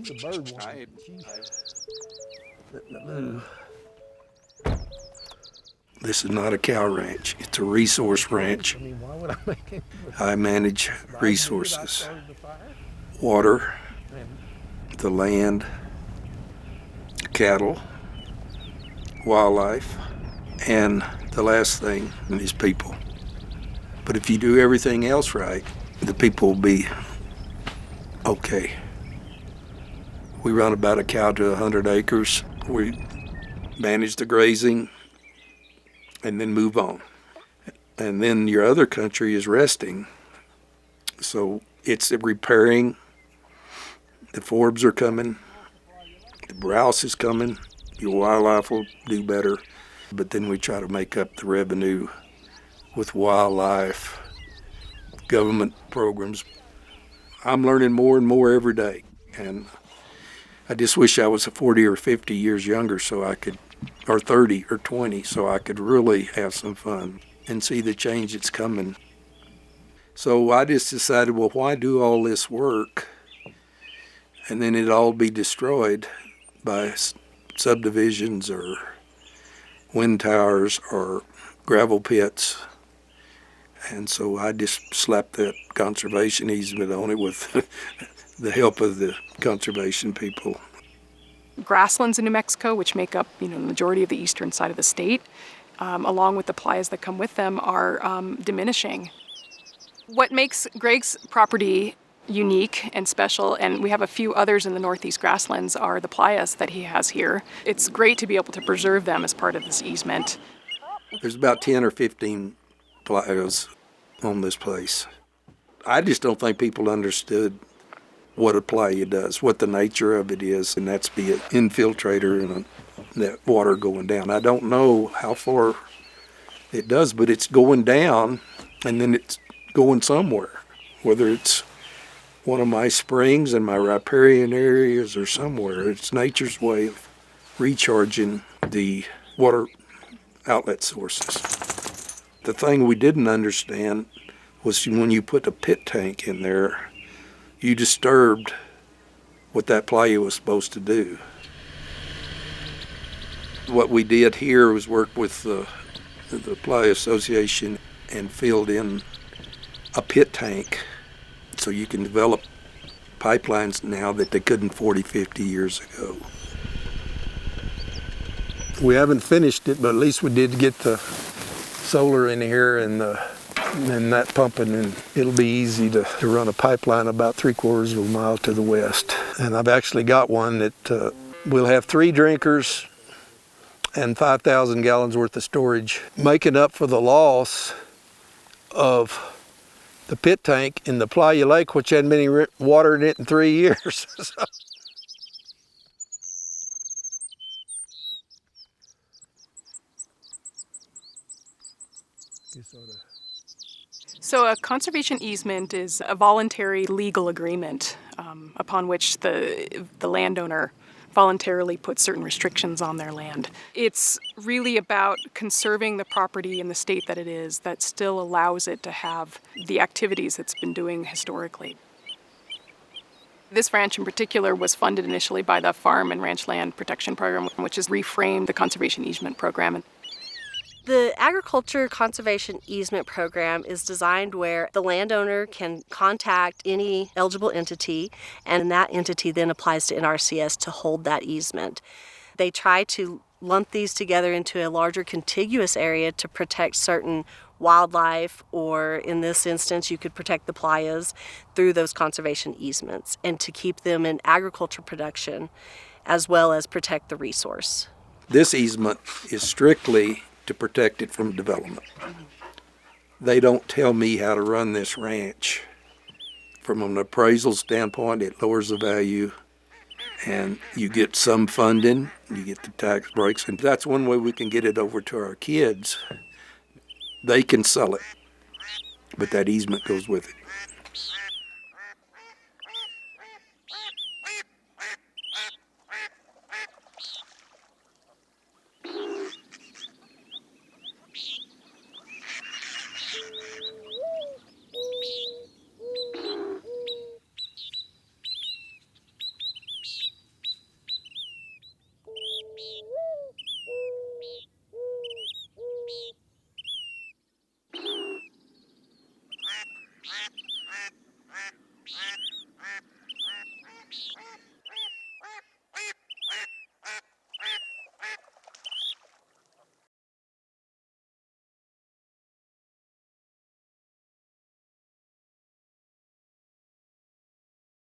The bird one. I- This is not a cow ranch. It's a resource ranch. I mean, why would I make it? I manage I resources, started the fire. water, And the land, cattle, wildlife, and the last thing is people. But if you do everything else right, the people will be okay. We run about a cow to 100 acres. We manage the grazing and then move on. And then your other country is resting. So it's repairing. The forbs are coming. The browse is coming. Your wildlife will do better. But then we try to make up the revenue with wildlife, government programs. I'm learning more and more every day. And I just wish I was 40 or 50 years younger so I could, or 30 or 20, so I could really have some fun and see the change that's coming. So I just decided, well, why do all this work and then it all be destroyed by subdivisions or wind towers or gravel pits? And so I just slapped that conservation easement on it with the help of the conservation people. Grasslands in New Mexico, which make up the majority of the eastern side of the state, along with the playas that come with them, are diminishing. What makes Greg's property unique and special, and we have a few others in the northeast grasslands, are the playas that he has here. It's great to be able to preserve them as part of this easement. There's about 10 or 15 playas on this place. I just don't think people understood what a playa does, what the nature of it is, and that's be an infiltrator and that water going down. I don't know how far it does, but it's going down and then it's going somewhere, whether it's one of my springs and my riparian areas or somewhere. It's nature's way of recharging the water outlet sources. The thing we didn't understand was when you put a pit tank in there, you disturbed what that playa was supposed to do. What we did here was work with the Playa Association and filled in a pit tank so you can develop pipelines now that they couldn't 40, 50 years ago. We haven't finished it, but at least we did get the solar in here and that pumping, and it'll be easy to run a pipeline about 3/4 of a mile to the west. And I've actually got one that we'll have 3 drinkers and 5,000 gallons worth of storage, making up for the loss of the pit tank in the Playa Lake, which hadn't been any water in it in 3 years. So a conservation easement is a voluntary legal agreement upon which the landowner voluntarily puts certain restrictions on their land. It's really about conserving the property in the state that it is that still allows it to have the activities it's been doing historically. This ranch in particular was funded initially by the Farm and Ranch Land Protection Program, which has reframed the conservation easement program. The Agriculture Conservation Easement Program is designed where the landowner can contact any eligible entity, and that entity then applies to NRCS to hold that easement. They try to lump these together into a larger contiguous area to protect certain wildlife, or in this instance, you could protect the playas through those conservation easements, and to keep them in agriculture production as well as protect the resource. This easement is strictly to protect it from development. They don't tell me how to run this ranch. From an appraisal standpoint, it lowers the value, and you get some funding, you get the tax breaks, and that's one way we can get it over to our kids. They can sell it, but that easement goes with it.